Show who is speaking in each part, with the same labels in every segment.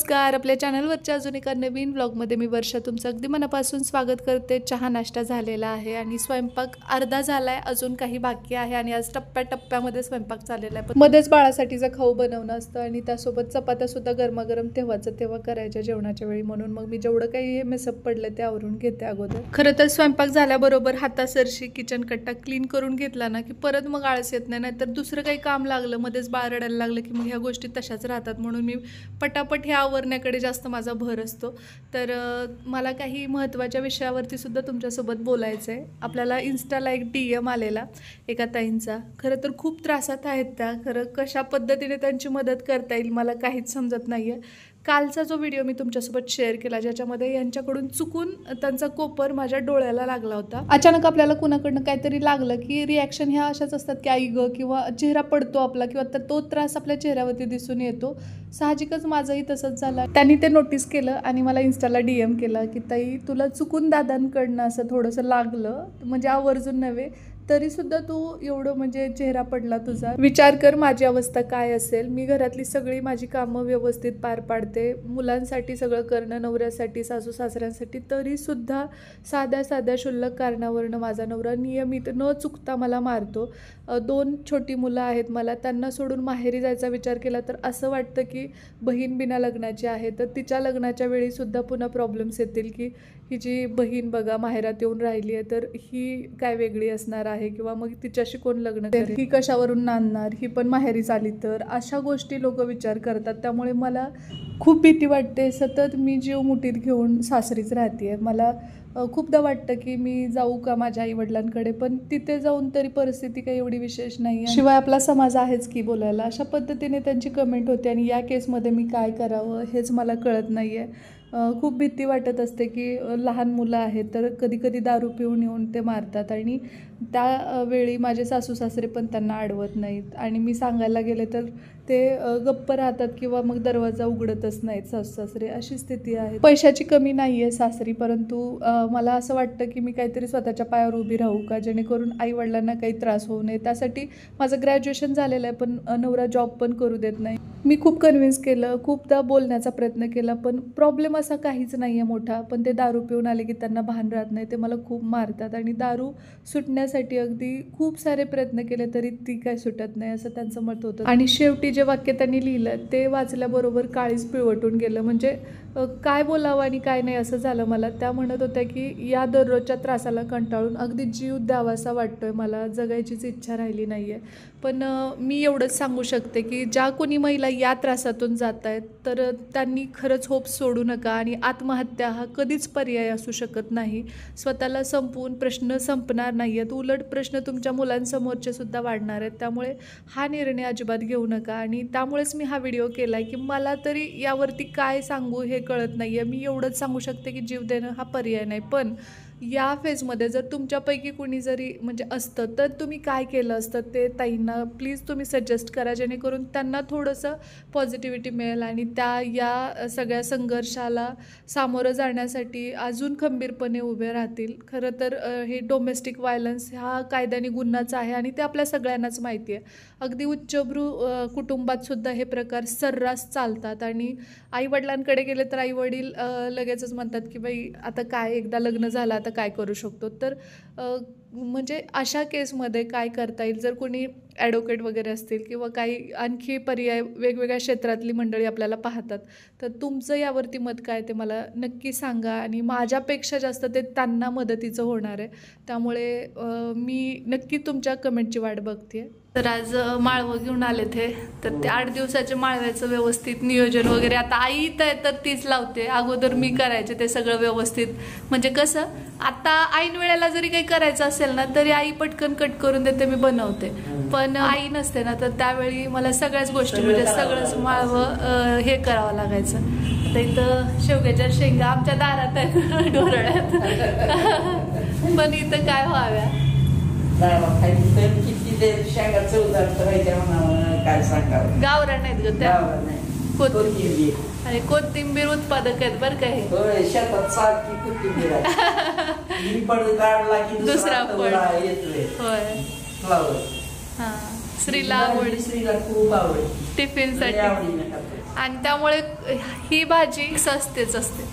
Speaker 1: नमस्कार. आपल्या चॅनलवरच्या अजून एका नवीन व्लॉगमध्ये मी वर्षा तुमचं अगदी मनापासून स्वागत करते. चहा नाश्ता झालेला आहे आणि स्वयंपाक अर्धा झाला आहे, अजून काही बाकी आहे आणि आज टप्प्याटप्प्यामध्ये स्वयंपाक चाललेला आहे. मध्येच बाळासाठीचं खाऊ बनवणं असतं आणि त्यासोबत चपात्यासुद्धा गरमागरम तेव्हा करायच्या जेवणाच्या वेळी, म्हणून मग मी जेवढं काही मेसअप पडलं ते आवरून घेते अगोदर. खरं तर स्वयंपाक झाल्याबरोबर हातासरशी किचन कट्टा क्लीन करून घेतला ना की परत मग आळस येत नाही. नाहीतर दुसरं काही काम लागलं, मध्येच बाळ रडायला लागलं की मग ह्या गोष्टी तशाच राहतात. म्हणून मी पटापट हे आवरण्याकडे जास्त माझा भर असतो. तर मला काही महत्त्वाच्या विषयावरती सुद्धा तुमच्यासोबत बोलायचं आहे. आपल्याला इन्स्टाला एक DM आलेला एका ताईंचा. खरं तर खूप त्रासात आहेत त्या. खरं कशा पद्धतीने त्यांची मदत करता येईल मला काहीच समजत नाही आहे. कालचा जो व्हिडिओ मी तुमच्यासोबत शेअर केला ज्याच्यामध्ये यांच्याकडून चुकून त्यांचा कोपर माझ्या डोळ्याला लागला होता. अचानक आपल्याला कुणाकडनं काहीतरी लागलं की रिॲक्शन ह्या अशाच असतात की आई ग, किंवा चेहरा पडतो आपला, किंवा तो त्रास आपल्या चेहऱ्यावरती दिसून येतो. साहजिकच माझंही तसंच झालं. त्यांनी ते नोटीस केलं आणि मला इन्स्टाला DM केला की ताई तुला चुकून दादांकडनं असं थोडंसं लागलं, म्हणजे आवर्जून नव्हे तरीसुद्धा तू एवढं म्हणजे चेहरा पडला तुझा. विचार कर माझी अवस्था काय असेल. मी घरातली सगळी माझी कामं व्यवस्थित पार पाडते, मुलांसाठी सगळं करणं, नवऱ्यासाठी, सासू सासऱ्यांसाठी, तरीसुद्धा साध्या क्षुल्लक कारणावरनं माझा नवरा नियमित न चुकता मला मारतो. 2 छोटी मुलं आहेत मला. त्यांना सोडून माहेरी जायचा विचार केला तर असं वाटतं की बहीण बिना लग्नाची आहे, तर तिच्या लग्नाच्या वेळीसुद्धा पुन्हा प्रॉब्लेम्स येतील की हिची बहीण बघा माहेरात येऊन राहिली आहे, तर ही काय वेगळी असणार आहे, किंवा मग तिच्याशी कोण लग्न करेल, ही कशावरून नांदणार, ही पण माहेरीच आली तर. अशा गोष्टी लोक विचार करतात. त्यामुळे मला खूप भीती वाटते. सतत मी जीव मुठीत घेऊन सासरीच राहते. मला खूपदा वाटतं की मी जाऊ का माझ्या आईवडिलांकडे, पण तिथे जाऊन तरी परिस्थिती काही एवढी विशेष नाही आहे. शिवाय आपला समाज आहेच की बोलायला. अशा पद्धतीने त्यांची कमेंट होते आणि या केसमध्ये मी काय करावं हेच मला कळत नाही आहे. खूप भीती वाटत असते की लहान मुलं आहेत तर कधी दारू पिऊन येऊन ते मारतात आणि त्यावेळी माझे सासू सासरे पण त्यांना अडवत नाहीत आणि मी सांगायला गेले तर ते गप्प राहतात किंवा मग दरवाजा उघडतच नाहीत सासू सासरे. अशी स्थिती आहे. पैशाची कमी नाही आहे सासरी, परंतु मला असं वाटतं की मी काहीतरी स्वतःच्या पायावर उभी राहू का, जेणेकरून आईवडिलांना काही त्रास होऊ नये. त्यासाठी माझं ग्रॅज्युएशन झालेलं आहे, पण नवरा जॉब पण करू देत नाही. मी खूप कन्व्हिन्स केलं, खूपदा बोलण्याचा प्रयत्न केला, पण प्रॉब्लेम असा काहीच नाही आहे मोठा. पण ते दारू पिऊन आले की त्यांना भान राहत नाही, ते मला खूप मारतात आणि दारू सुटण्यासाठी अगदी खूप सारे प्रयत्न केले तरी ती काय सुटत नाही असं त्यांचं मत होतं. आणि शेवटी जे वाक्य त्यांनी लिहिलं ते वाचल्याबरोबर काळीच पिळवटून गेलं. म्हणजे काय बोलावं आणि काय नाही असं झालं मला. त्या म्हणत होत्या की या दररोजच्या त्रासाला कंटाळून अगदी जीव द्यावासा वाटतोय मला, जगायचीच इच्छा राहिली नाही आहे. पण मी एवढंच सांगू शकते की ज्या कोणी महिला या त्रासातून जात आहेत तर त्यांनी खरंच होप सोडू नका. आणि आत्महत्या हा कधीच पर्याय असू शकत नाही. स्वतःला संपवून प्रश्न संपणार नाही आहेत, उलट प्रश्न तुमच्या मुलांसमोरचे सुद्धा वाढणार आहेत. त्यामुळे हा निर्णय अजिबात घेऊ नका. आणि त्यामुळेच मी हा व्हिडिओ केला आहे की मला तरी यावरती काय सांगू हे कळत नाही आहे. मी एवढंच सांगू शकते की जीव देणं हा पर्याय नाही. पण या फेजमध्ये जर तुमच्यापैकी कोणी जरी म्हणजे असतं तर तुम्ही काय केलं असतं ते ताईंना प्लीज तुम्ही सजेस्ट करा, जेणेकरून त्यांना थोडंसं पॉझिटिव्हिटी मिळेल आणि त्या या सगळ्या संघर्षाला सामोरं जाण्यासाठी अजून खंबीरपणे उभे राहतील. खरं तर हे डोमेस्टिक व्हायलन्स हा कायद्याने गुन्हाच आहे आणि ते आपल्या सगळ्यांनाच माहिती आहे. अगदी उच्चभ्रू कुटुंबातसुद्धा हे प्रकार सर्रास चालतात आणि आईवडिलांकडे गेले तर आईवडील लगेचच म्हणतात की बाई आता काय, एकदा लग्न झालं आता काय करू शकतो. तर म्हणजे अशा केसमध्ये काय करता येईल, जर कोणी ॲडव्होकेट वगैरे असतील किंवा काही आणखी पर्याय वेगवेगळ्या क्षेत्रातली मंडळी आपल्याला पाहतात, तर तुमचं यावरती मत काय ते मला नक्की सांगा. आणि माझ्यापेक्षा जास्त ते त्यांना मदतीचं होणार आहे. त्यामुळे मी नक्की तुमच्या कमेंटची वाट बघते. तर आज माळवं घेऊन आले ते, तर ते 8 दिवसाचे माळव्याचं व्यवस्थित नियोजन वगैरे आता आई इथं आहे तर तीच लावते. अगोदर मी करायचे ते सगळं व्यवस्थित. म्हणजे कसं आता ऐन वेळेला जरी काही करायचं असेल ना तरी आई पटकन कट करून देते, मी बनवते. पण आई नसते ना तर त्यावेळी मला सगळ्याच गोष्टी म्हणजे सगळंच माळवं हे करावं लागायचं. आता इथं शेवग्याच्या शेंगा आमच्या दारात आहेत ढोरळ्यात, पण इथं काय व्हाव्या गावरान नाहीत ग त्या. आणि कोथिंबीर उत्पादक आहेत बरं का हे. दुसरा फळ होय. हा, श्रीला आवड, टिफिन साठी आणि त्यामुळे ही भाजी सस्तेच असते.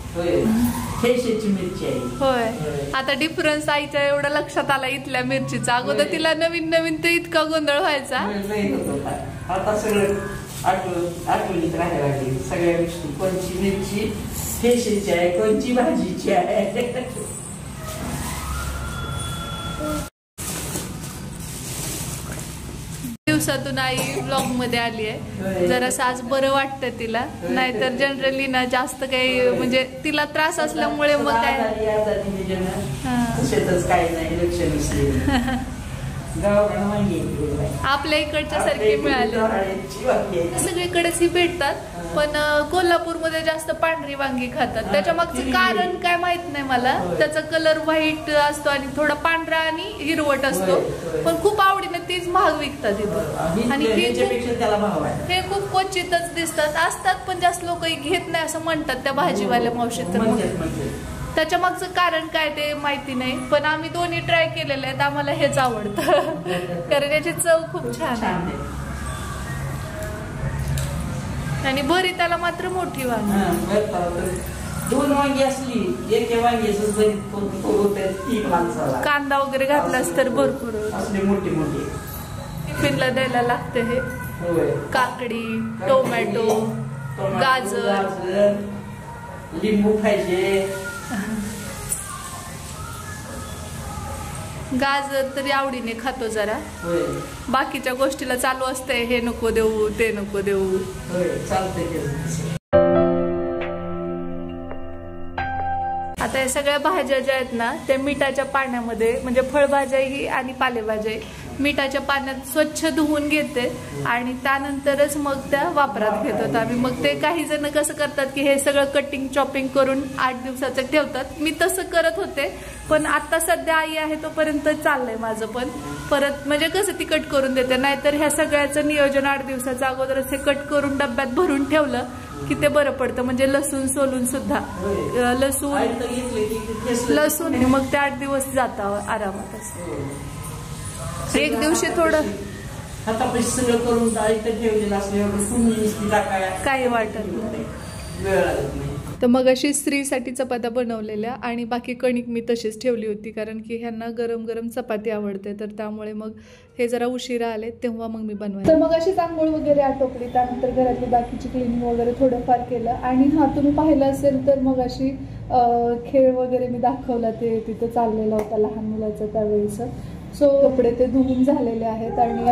Speaker 2: ठेशाची मिरची आहे.
Speaker 1: होय. आता डिफरन्स आईच्या एवढं लक्षात आला इथल्या मिरचीचा. अगोदर तिला नवीन नवीन ते इतका गोंधळ व्हायचा.
Speaker 2: आता सगळं आठवणीत राहायला लागली सगळ्या गोष्टी. कोणची मिरची ठेशाची आहे, कोणची भाजीची आहे.
Speaker 1: दिवसातून आई व्लॉग मध्ये आली आहे. जरासं आज बरं वाटतं तिला, नाहीतर जनरली ना जास्त काही म्हणजे तिला त्रास असल्यामुळे मग काय
Speaker 2: काही नाही लक्ष
Speaker 1: आपल्या इकडच्या सारखी मिळाली. सगळीकडेच ही भेटतात, पण कोल्हापूरमध्ये जास्त पांढरी वांगी खातात. त्याच्या मागचं कारण काय माहित नाही मला. त्याचा कलर व्हाईट असतो आणि थोडा पांढरा आणि हिरवट असतो, पण खूप आवडीने तीच महाग विकतात इथं. आणि हे खूप क्वचितच दिसतात, असतात पण जास्त लोक घेत नाही असं म्हणतात त्या भाजीवाल्या मावशीत. त्याच्या मागचं कारण काय ते माहिती नाही, पण आम्ही दोन्ही ट्राय केलेले आहेत. आम्हाला हेच आवडतं कारण याची चव खूप छान आहे. आणि भरी त्याला मात्र मोठी वांगी.
Speaker 2: 2 वांगी असली, एक वांगी
Speaker 1: कांदा वगैरे घातलास तर भरपूर
Speaker 2: मोठी मोठी
Speaker 1: टिफिनला द्यायला लागते. हे काकडी, टोमॅटो, गाजर,
Speaker 2: लिंबू पाहिजे.
Speaker 1: गाजर तरी आवडीने खातो जरा. बाकीच्या गोष्टीला चालू असते हे नको देऊ ते नको देऊ. आता या सगळ्या भाज्या ज्या आहेत ना त्या मिठाच्या पाण्यामध्ये, म्हणजे फळभाज्याही आणि पालेभाज्या मिठाच्या पाण्यात स्वच्छ धुवून घेते आणि त्यानंतरच मग त्या वापरात घेतो आम्ही. मग ते काही जण कसं करतात की हे सगळं कटिंग चॉपिंग करून 8 दिवसाचं ठेवतात. मी तसं करत होते, पण आता सध्या आई आहे तोपर्यंत चाललंय माझं. पण परत म्हणजे कसं ती कट करून देते, नाहीतर ह्या सगळ्याचं नियोजन 8 दिवसाचं अगोदरच हे कट करून डब्यात भरून ठेवलं की ते बरं पडतं. म्हणजे लसूण सोलून सुद्धा लसूण मग ते 8 दिवस जाता आरामात. एक दिवशी थोडं काही वाटत नाही. तर मग अशी स्त्रीसाठी चपात्या बनवलेल्या आणि बाकी कणिक मी तशीच ठेवली होती, कारण की ह्यांना गरम गरम चपाती आवडते. तर त्यामुळे मग हे जरा उशिरा आले तेव्हा मग मी बनवायचे. तर मग अशी आंघोळ वगैरे आटोपली, त्यानंतर घरातली बाकीची क्लिनिंग वगैरे थोडंफार केलं. आणि हा तुम्ही पाहिलं असेल तर मग अशी खेळ वगैरे मी दाखवला, ते तिथं चाललेला होता लहान मुलाचं त्यावेळीचं. सो कपडे ते धुवून झालेले आहेत आणि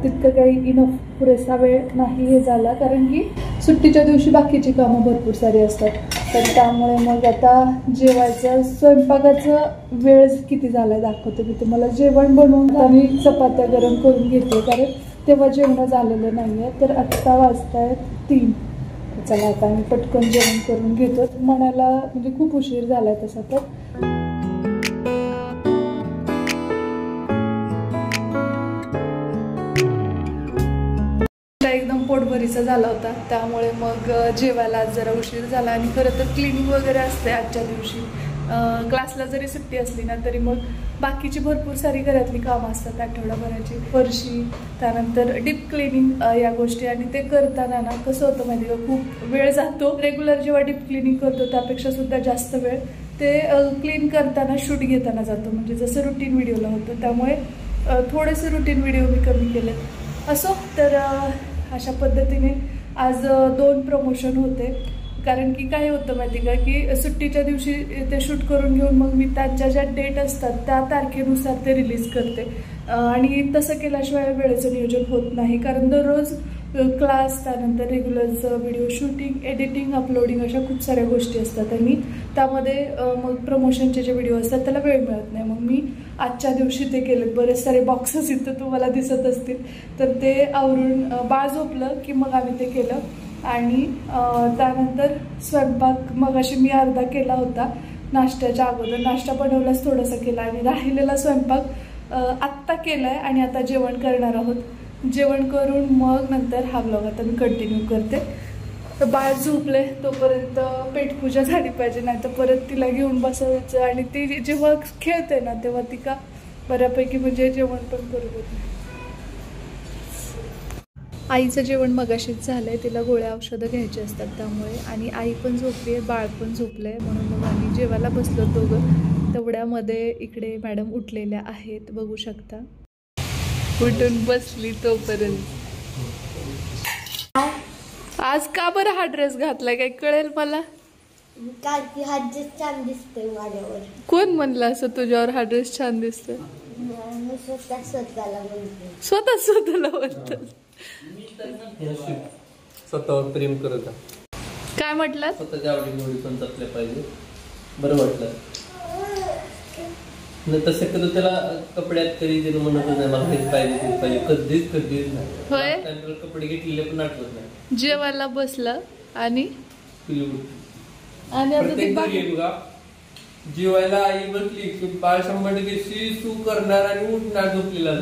Speaker 1: तितकं काही इनफ पुरेसा वेळ नाही हे झाला, कारण की सुट्टीच्या दिवशी बाकीची कामं भरपूर सारी असतात. तर त्यामुळे मग आता जेवायचं स्वयंपाकाचं वेळ किती झालाय दाखवते मी तुम्हाला. जेवण बनवून आम्ही चपात्या गरम करून घेते, कारण तेव्हा जेवण झालेलं नाही आहे. तर आत्ता वाजतायत 3. चला आता आम्ही पटकन जेवण करून घेतो. म्हणायला म्हणजे खूप उशीर झालाय तसा. तर एकदम पोटभरीचा झाला होता, त्यामुळे मग जेवायला जरा उशीर झाला. आणि खरं तर क्लिनिंग वगैरे असते आजच्या दिवशी. क्लासला जरी सुट्टी असली ना तरी मग बाकीची भरपूर सारी घरातली कामं असतात आठवडाभराची. फरशी, त्यानंतर डीप क्लिनिंग या गोष्टी. आणि ते करताना ना कसं होतं माहिती का, खूप वेळ जातो. रेग्युलर जेव्हा डीप क्लिनिंग करतो त्यापेक्षा सुद्धा जास्त वेळ ते क्लीन करताना शूट घेताना जातो, म्हणजे जसं रुटीन व्हिडिओला होतं. त्यामुळे थोडेसे रुटीन व्हिडिओ मी कमी केले. असो, तर अशा पद्धतीने आज 2 प्रमोशन होते. कारण की काय होतं माहिती का, की सुट्टीच्या दिवशी ते शूट करून घेऊन मग मी त्यांच्या ज्या डेट असतात त्या तारखेनुसार ते रिलीज करते. आणि तसं केल्याशिवाय वेळेचं नियोजन होत नाही, कारण दररोज क्लास, त्यानंतर रेग्युलरचं व्हिडिओ शूटिंग, एडिटिंग, अपलोडिंग अशा खूप साऱ्या गोष्टी असतात. आणि त्यामध्ये मग प्रमोशनचे जे व्हिडिओ असतात त्याला वेळ मिळत नाही. मग मी आजच्या दिवशी ते केलेत. बरेच सारे बॉक्सेस इथं तुम्हाला दिसत असतील, तर ते आवरून बाळ झोपलं की मग आम्ही ते केलं. आणि त्यानंतर स्वयंपाक मग अशी मी अर्धा केला होता नाश्त्याच्या अगोदर. नाश्ता बनवलाच थोडासा केला आणि राहिलेला स्वयंपाक आत्ता केला आहे. आणि आता जेवण करणार आहोत. जेवण करून मग नंतर हा व्लॉग आता मी कंटिन्यू करते. तर बाळ झोपले तोपर्यंत पेटपूजा झाली पाहिजे, नाही तर परत तिला घेऊन बसायचं. आणि ती जेव्हा खेळते ना तेव्हा ती का बऱ्यापैकी म्हणजे जेवण पण करू देत नाही. आईचं जेवण मगाशीच झालंय, तिला गोळ्या औषधं घ्यायची असतात त्यामुळे. आणि आई पण झोपली आहे, बाळ पण झोपलंय, म्हणून मग आम्ही जेवायला बसलो दोघं. तेवढ्यामध्ये इकडे मॅडम उठलेल्या आहेत, बघू शकता. उठून बसली तोपर्यंत. आज का बरं हा ड्रेस घातलाय काय कळेल मला?
Speaker 3: छान दिसतोय माझ्यावर.
Speaker 1: कोण म्हणलं असं तुझ्यावर हा ड्रेस छान दिसतोय? स्वतः स्वतःला बोलत.
Speaker 4: स्वतःवर प्रेम करत
Speaker 1: काय म्हटलं?
Speaker 4: स्वतःच्या आवडीनिवडी पण जपल्या पाहिजे. बरं वाटलं न तसं कधी त्याला कपड्यात कधी त्यानं म्हणत नाही मला हेच पाहिजे कधीच नाही.
Speaker 1: होय,
Speaker 4: कपडे घेतलेले पण आठवत नाही.
Speaker 1: जेवायला बसलं आणि
Speaker 4: बघा जेवायला आई बसली की बाळ 100% तू करणार आणि उठणार झोपलेला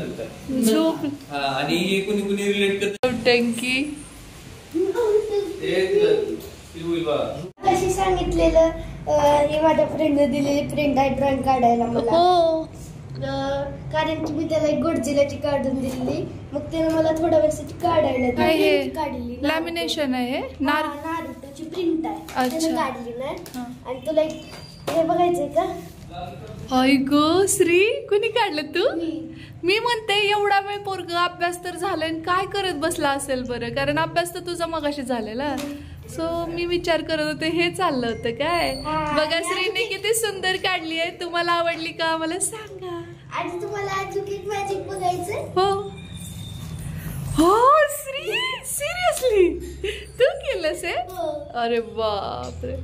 Speaker 1: झोप.
Speaker 4: आणि कुणी कुणी रिलेट करत
Speaker 1: टंकी
Speaker 3: कशी सांगितलेलं हे माझ्या फ्रेंडने दिलेली प्रिंट आहे ड्रॉइंग काढायला मला. कारण की मी त्याला एक गोडजिलाची काढून दिलेली, मग त्याने मला थोडा वेळसाठी काढायला काढली.
Speaker 1: लॅमिनेशन आहे,
Speaker 3: नारुतोची प्रिंट आहे,
Speaker 1: अच्छा.
Speaker 3: काढली नाही. आणि तुला हे बघायचंय का?
Speaker 1: हाय ग श्री, कुणी काढलं तू? मी म्हणते एवढा वेळ पोरग अभ्यास तर झालाय, काय करत बसला असेल बरं? कारण अभ्यास तर तुझा मगाशी झालेला. सो मी विचार करत होते हे चाललं होतं काय. बघा श्रीने किती सुंदर काढली आहे. तुम्हाला आवडली का मला सांगा.
Speaker 3: आणि तुम्हाला अजून मॅजिक बघायचं?
Speaker 1: हो हो श्री, सिरियसली तू केलंस आहे? अरे बापरे.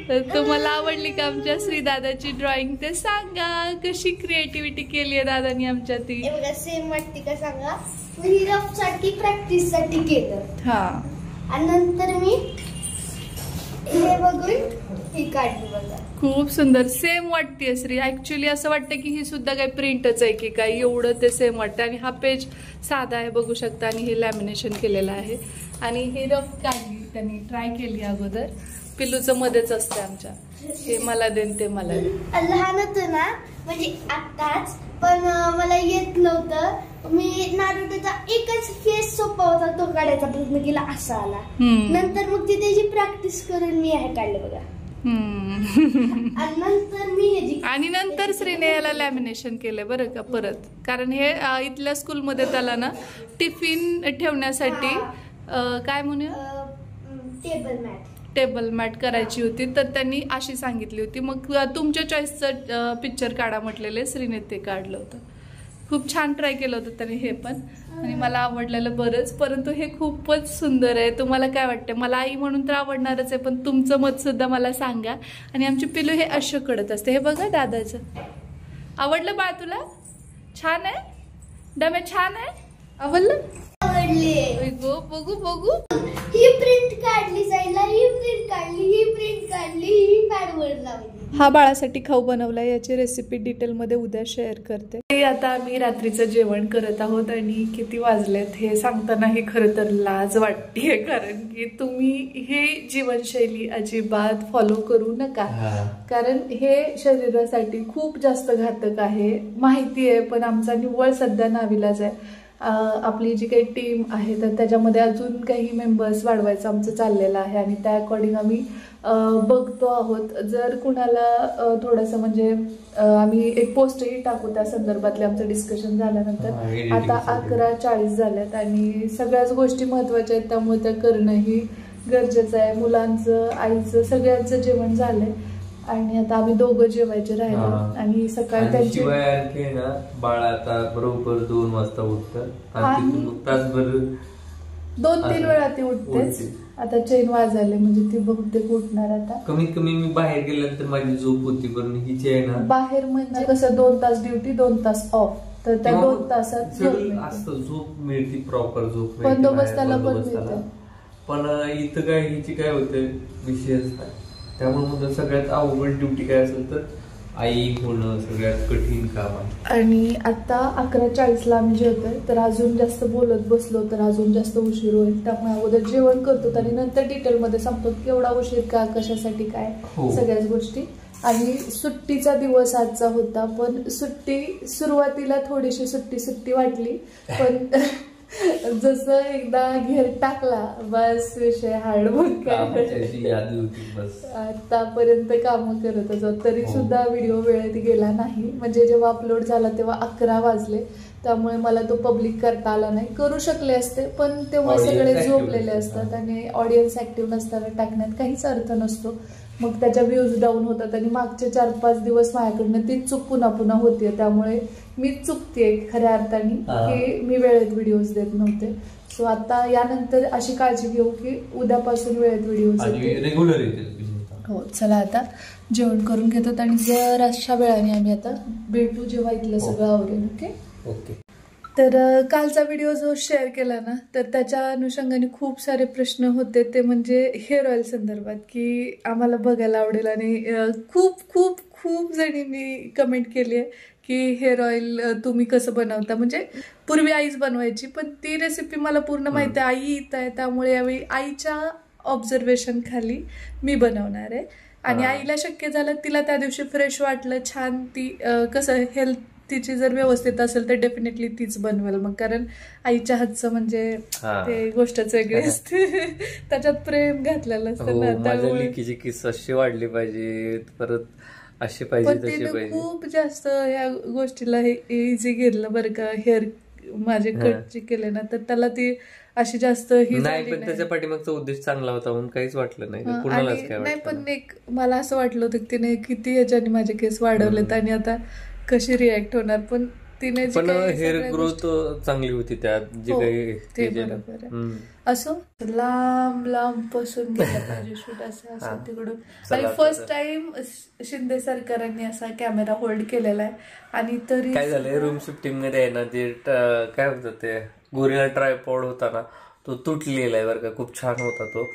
Speaker 1: तर तुम्हाला आवडली का आमच्या श्री दादाची ड्रॉइंग ते सांगा. कशी क्रिएटिव्हिटी केली आहे दादानी आमच्या ती.
Speaker 3: सेम वाटते का सांगा. मी रफ साठी प्रॅक्टिस साठी केलं.
Speaker 1: हा,
Speaker 3: आणि नंतर मी हे बघून ही काढली बघा.
Speaker 1: खूप सुंदर. सेम वाटते श्री. ऍक्च्युली असं वाटतं की ही सुद्धा काही प्रिंटच आहे की काय, एवढं ते सेम वाटतं. आणि हा पेज साधा आहे बघू शकता, आणि हे लॅमिनेशन केलेलं आहे. आणि हे रफ काढली त्यांनी, ट्राय केली अगोदर. पिल्लूचं मध्येच असते आमच्या, हे मला देन ते मला देन.
Speaker 3: लहान होतं ना, म्हणजे आताच, पण मला येत नव्हतं. मी नारुतोचा एकच फेस सोपा होता, तो काढायचा प्रयत्न केला, असा आला. नंतर मग ती त्याची प्रॅक्टिस करून मी हे काढलं बघा. आणि नंतर मी
Speaker 1: आणि नंतर श्रीने याला लॅमिनेशन केलंय बरं का परत. कारण हे इथल्या स्कूलमध्ये त्याला ना टिफिन ठेवण्यासाठी काय म्हणूया टेबल मॅट करायची होती, तर त्यांनी अशी सांगितली होती. मग तुमच्या चॉईसचं पिक्चर काढा म्हटलेले, श्रीने ते काढलं होतं. खूप छान ट्राय केलं होतं त्याने हे पण, आणि मला आवडलेलं बरंच. परंतु हे खूपच सुंदर आहे. तुम्हाला काय वाटतं? मला आई म्हणून तर आवडणारच आहे, पण तुमचं मत सुद्धा मला सांगा. आणि आमची पिलू हे अशं कडत असते. हे बघा दादाचं. आवडलं बा तुला? छान आहे डमे, छान आहे. आवडलं? बघू बघू.
Speaker 3: ही प्रिंट काढली साईडला, ही प्रिंट काढली, ही प्रिंट काढली, ही पॅडवर लावली.
Speaker 1: हा बाळासाठी खाऊ बनवला, याची रेसिपी डिटेलमध्ये उद्या शेअर करते. आता आम्ही रात्रीचं जेवण करत आहोत, आणि किती वाजलेत हे सांगतानाही खरं तर लाज वाटतेय. कारण की तुम्ही हे जीवनशैली अजिबात फॉलो करू नका, कारण हे शरीरासाठी खूप जास्त घातक आहे, माहिती आहे. पण आमचा निव्वळ सध्या नाविलाज आहे. आपली जी काही टीम आहे तर त्याच्यामध्ये अजून काही मेंबर्स वाढवायचं आमचं चाललेलं आहे, आणि त्या अकॉर्डिंग आम्ही बघतो आहोत. जर कुणाला थोडंसं म्हणजे आम्ही एक पोस्टही टाकू त्या संदर्भातले आमचं डिस्कशन झाल्यानंतर. आता 11:40 झाल्यात, आणि सगळ्याच गोष्टी महत्त्वाच्या आहेत, त्यामुळे त्या करणंही गरजेचं आहे. मुलांचं, आईचं, सगळ्यांचं जेवण झालंय, आणि आता आम्ही दोघं जेवायचे राहिलो. आणि सकाळी त्यांची
Speaker 4: बाळ आता बरोबर 2 वाजता उठतं, तासभर
Speaker 1: 2-3 वेळा ती उठतेच. आता चैन वाजायला म्हणजे ती बहुतेक उठणार आता.
Speaker 4: कमीत कमी मी बाहेर गेल्यानंतर माझी झोप होती, पण हिची आहे ना
Speaker 1: बाहेर म्हणजे कसं 2 तास ड्युटी 2 तास ऑफ, तर त्या 2 तासात
Speaker 4: झोप मिळते, प्रॉपर झोप मिळते,
Speaker 1: बंदोबस्ताला पण मिळते.
Speaker 4: पण इथं काय हिची काय होतं विषयच नाही. त्यामुळे सगळ्यात अवघड ड्युटी काय असेल तर आई होणं सगळ्यात कठीण काम आहे.
Speaker 1: आणि आता 11:40ला आम्ही जेवतोय, तर अजून जास्त बोलत बसलो तर अजून जास्त उशीर होईल. त्यामुळे अगोदर जेवण करतो आणि नंतर डिटेलमध्ये सांगतो की एवढा उशीर का, कशासाठी, काय सगळ्याच गोष्टी. आणि सुट्टीचा दिवस आजचा होता, पण सुट्टी सुरुवातीला थोडीशी सुट्टी वाटली, पण जसं एकदा घेर टाकला बस विषय हार्ड
Speaker 4: यादी होती बस.
Speaker 1: आतापर्यंत काम करत होतो तरी सुद्धा व्हिडिओ वेळेत गेला नाही. म्हणजे जेव्हा अपलोड झाला तेव्हा 11 वाजले, त्यामुळे मला तो पब्लिक करता आला नाही. करू शकले असते पण तेव्हा सगळे झोपलेले असतात आणि ऑडियन्स ऍक्टिव्ह नसताना टाकण्यात काहीच अर्थ नसतो. मग त्याच्या व्ह्यूज डाऊन होतात आणि मागचे 4-5 दिवस माझ्याकडनं तीच चूक पुन्हा पुन्हा होतीये. त्यामुळे मीच चुकतेय खऱ्या अर्थाने की मी वेळेत व्हिडिओज देत नव्हते. सो आता यानंतर अशी काळजी घेऊ की उद्यापासून वेळेत व्हिडिओज
Speaker 4: रेग्युलर येतील.
Speaker 1: हो चला आता जेवण करून घेतो आणि जर अशा वेळाने आम्ही आता भेटू जेव्हा इथलं सगळं आवडेल.
Speaker 4: ओके.
Speaker 1: तर कालचा व्हिडिओ जो शेअर केला ना तर त्याच्या अनुषंगाने खूप सारे प्रश्न होते. ते म्हणजे हेअर ऑइल संदर्भात की आम्हाला बघायला आवडेल आणि खूप खूप खूप जणींनी कमेंट केली आहे की हेअर ऑइल तुम्ही कसं बनवता. म्हणजे पूर्वी आईच बनवायची पण ती रेसिपी मला पूर्ण माहिती आहे. आई येत आहे त्यामुळे यावेळी आईच्या ऑब्झर्वेशन खाली मी बनवणार आहे. आणि आईला शक्य झालं, तिला त्या दिवशी फ्रेश वाटलं छान, ती कसं हेल्थ तिची जर व्यवस्थित असेल तर डेफिनेटली तीच बनवेल मग. कारण आईच्या हातचं म्हणजे ते गोष्टच वेगळी असते, त्याच्यात प्रेम घातलेलं असतं ना.
Speaker 4: त्यामुळे किस अशी वाढली पाहिजे परत अशी पाहिजे तशी पाहिजे.
Speaker 1: खूप जास्त या गोष्टीला इझी घेतलं बरं का. हेअर माझे कट केले ना तर त्याला ती अशी जास्त ही
Speaker 4: नाही, पण त्याच्या पाठीमागचा उद्देश चांगला होता म्हणून काहीच वाटलं नाही.
Speaker 1: नाही पण एक मला असं वाटलं होतं की तिने किती याच्याने माझे केस वाढवलेत आणि आता कशी रिॲक्ट होणार. पण तिने
Speaker 4: पण हेअर ग्रोथ चांगली होती त्यात जे काही
Speaker 1: असो. लांब लांब पासून गेला पाहिजे शूट असं असं तिकडून. आणि फर्स्ट टाइम शिंदे सरकारांनी असा कॅमेरा होल्ड केलेला आहे. आणि तरी
Speaker 4: काय झालंय रूम शिफ्टिंग मध्ये आहे ना ते काय होतं ते गोरिला ट्रायपॉड होता ना तो तुटलेला आहे बरं का. खूप छान होता तो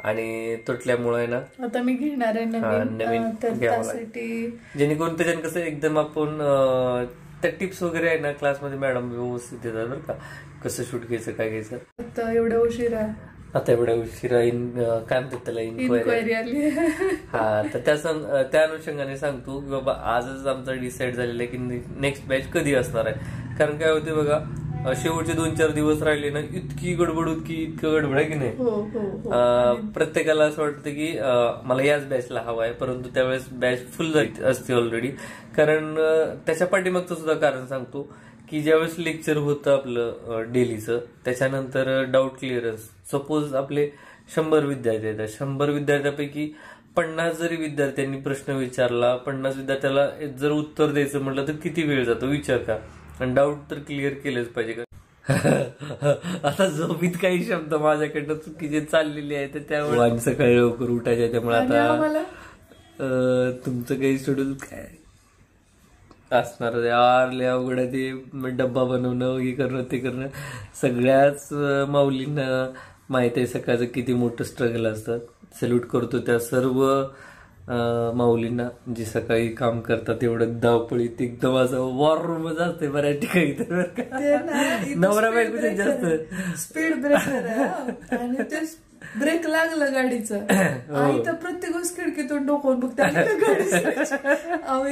Speaker 4: आणि तुटल्यामुळे ना
Speaker 1: आता मी घेणार आहे नवीन. त्यासाठी
Speaker 4: जेणेकरून त्याच्यानं कसं एकदम आपण त्या टिप्स वगैरे आहे ना क्लासमध्ये मॅडम व्यवस्थित देतात बरं का. कसं शूट घ्यायचं काय घ्यायचं.
Speaker 1: आता एवढ्या उशिरा
Speaker 4: काय म्हणतात त्याला इन्क्वायरी
Speaker 1: आली.
Speaker 4: हा तर त्या अनुषंगाने सांगतो की बाबा आजच आमचं डिसाईड झालेलं आहे की नेक्स्ट बॅच कधी असणार आहे. कारण काय होते बघा शेवटचे 2-4 दिवस राहिले ना इतकी गडबड इतकं गडबड आहे की नाही. प्रत्येकाला असं वाटतं की मला याच बॅचला हवा आहे परंतु त्यावेळेस बॅच फुल झाली असते ऑलरेडी. कारण त्याच्या पाठीमागचं सुद्धा कारण सांगतो की ज्यावेळेस लेक्चर होतं आपलं डेलीचं त्याच्यानंतर डाऊट क्लिअरन्स. सपोज आपले 100 विद्यार्थी आहेत, 100 विद्यार्थ्यापैकी 50 जरी विद्यार्थ्यांनी प्रश्न विचारला, 50 विद्यार्थ्याला जर उत्तर द्यायचं म्हटलं तर किती वेळ जातो विचार का. आणि डाऊट तर क्लिअर केलंच पाहिजे का. आता झोपीत काही शब्द माझ्याकडनं चुकीचे चाललेले आहेत तर त्यामुळे आम्ही सकाळी लवकर उठायचे. त्यामुळे आता तुमचं काही शेड्यूल काय असणार यार लय अवघड आहे ते. डब्बा बनवणं हे करणं ते करणं सगळ्याच माऊलींना माहिती आहे सकाळचं किती मोठं स्ट्रगल असतं. सॅल्यूट करतो त्या सर्व माऊलींना जे सकाळी काम करतात. एवढं धावपळीत एकदम असं वॉर रूमच असते बऱ्याच ठिकाणी तर नवरा बायकोच्या जास्त
Speaker 1: स्पीड ब्रेकर आणि ते ब्रेक लागलं गाडीचं आई तर प्रत्येक गोष्ट खिडकीतून डोकवून बघते.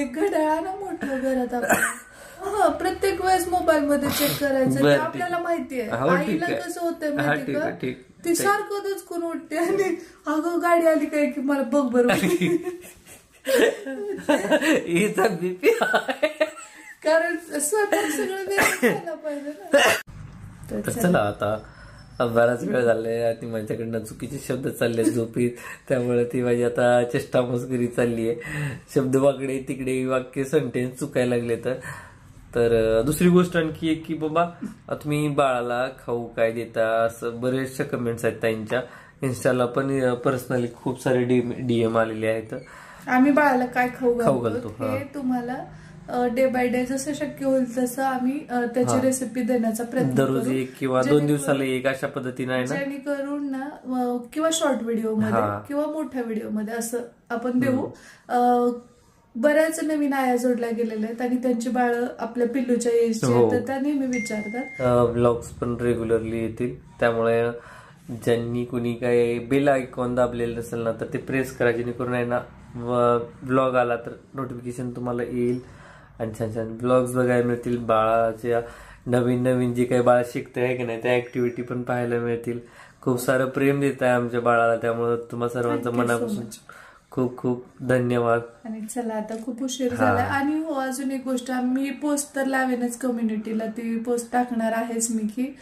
Speaker 1: एक घड्याळ ना मोठं घरात आपण प्रत्येक वेळेस मोबाईल मध्ये चेक करायचं आपल्याला माहिती आहे. आईला कसं होतं माहिती का ती सारखं दचकून उठते आणि अगं गाडी आली काय की मला बघ बरोबर. कारण स्वयंपाक सगळं पाहिजे ना.
Speaker 4: चला आता बराच वेळ झालाय आणि माझ्याकडनं चुकीचे शब्द चालले झोपीत त्यामुळे ती माझी आता चेष्टा मस्करी चालली आहे. शब्द वाकडे तिकडे वाक्य सेंटेन्स चुकायला लागले तर दुसरी गोष्ट आणखी एक की बाबा तुम्ही बाळाला खाऊ काय देता असं बरेचशा कमेंट्स आहेत ताईंच्या. इन्स्टाला पण पर्सनली खूप सारे डीएम आलेले आहेत.
Speaker 1: आम्ही बाळाला काय खाऊ घालतो हे तुम्हाला डे बाय डे जसं शक्य होईल तसं आम्ही त्याची रेसिपी देण्याचा प्रयत्न
Speaker 4: दररोज 1 किंवा 2 दिवसाला एक अशा पद्धतीने आहे ना.
Speaker 1: जेणेकरून ना किंवा शॉर्ट व्हिडिओ मध्ये किंवा मोठ्या व्हिडिओ मध्ये असं आपण देऊ. बऱ्याच नवीन आया जोडल्या गेलेल्या आहेत आणि त्यांची बाळ आपल्या पिल्लूच्या एजची आहेत तर त्या नेहमी विचारतात.
Speaker 4: ब्लॉग्स पण रेग्युलरली येतील त्यामुळे ज्यांनी कुणी काय बेल आयकॉन दाबलेलं नसेल ना तर ते प्रेस करा जेणेकरून आहे ना ब्लॉग आला तर नोटिफिकेशन तुम्हाला येईल आणि छान छान ब्लॉग्स बघायला मिळतील. बाळाच्या नवीन नवीन जी काही बाळ शिकते आहे की नाही त्या ऍक्टिव्हिटी पण पाहायला मिळतील. खूप सारं प्रेम देत आहे आमच्या बाळाला, त्यामुळे तुम्हा सर्वांचं मनापासून खूप खूप धन्यवाद.
Speaker 1: आणि चला आता खूप उशीर झाला. आणि हो अजून एक गोष्ट, मी पोस्ट तर लावेनच कम्युनिटीला, ती पोस्ट टाकणार आहेच मी की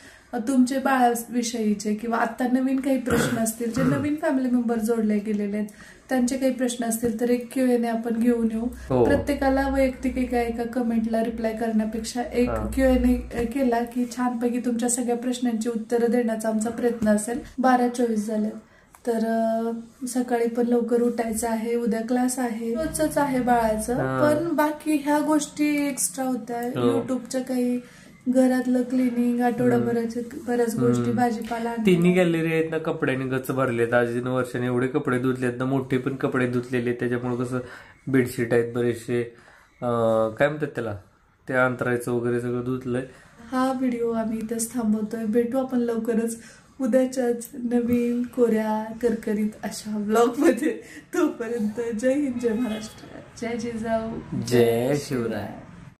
Speaker 1: तुमचे बाळाविषयीचे किंवा आता नवीन काही प्रश्न असतील, जे नवीन फॅमिली मेंबर जोडले गेलेले आहेत त्यांचे काही प्रश्न असतील तर एक Q&A आपण घेऊन येऊ. प्रत्येकाला वैयक्तिक एका कमेंटला रिप्लाय करण्यापेक्षा एक Q&A केला की छानपैकी तुमच्या सगळ्या प्रश्नांची उत्तरं देण्याचा आमचा प्रयत्न असेल. 12:24 झाले तर सकाळी पण लवकर उठायचं आहे, उद्या क्लास आहे, रोजच आहे बाळाचं. पण बाकी ह्या गोष्टी एक्स्ट्रा होत्या, युट्यूबच्या काही घरातलं क्लिनिंग, आठवडाभराच्या बऱ्याच गोष्टी, भाजीपाला.
Speaker 4: तिन्ही गॅलरी आहेत ना कपड्याने गच भरलेत. आजीनं वर्षाने एवढे कपडे धुतलेत ना, मोठे पण कपडे धुतलेले, त्याच्यामुळे कसं बेडशीट आहेत बरेचसे, काय म्हणतात त्याला, ते अंतरायचं वगैरे सगळं धुतलंय.
Speaker 1: हा व्हिडिओ आम्ही इथंच थांबवतोय. भेटू आपण लवकरच उद्याच्याच नवीन कोऱ्या करकरीत अशा ब्लॉग मध्ये. तोपर्यंत जय हिंद, जय महाराष्ट्र, जय जिजाऊ,
Speaker 4: जय शिवराय.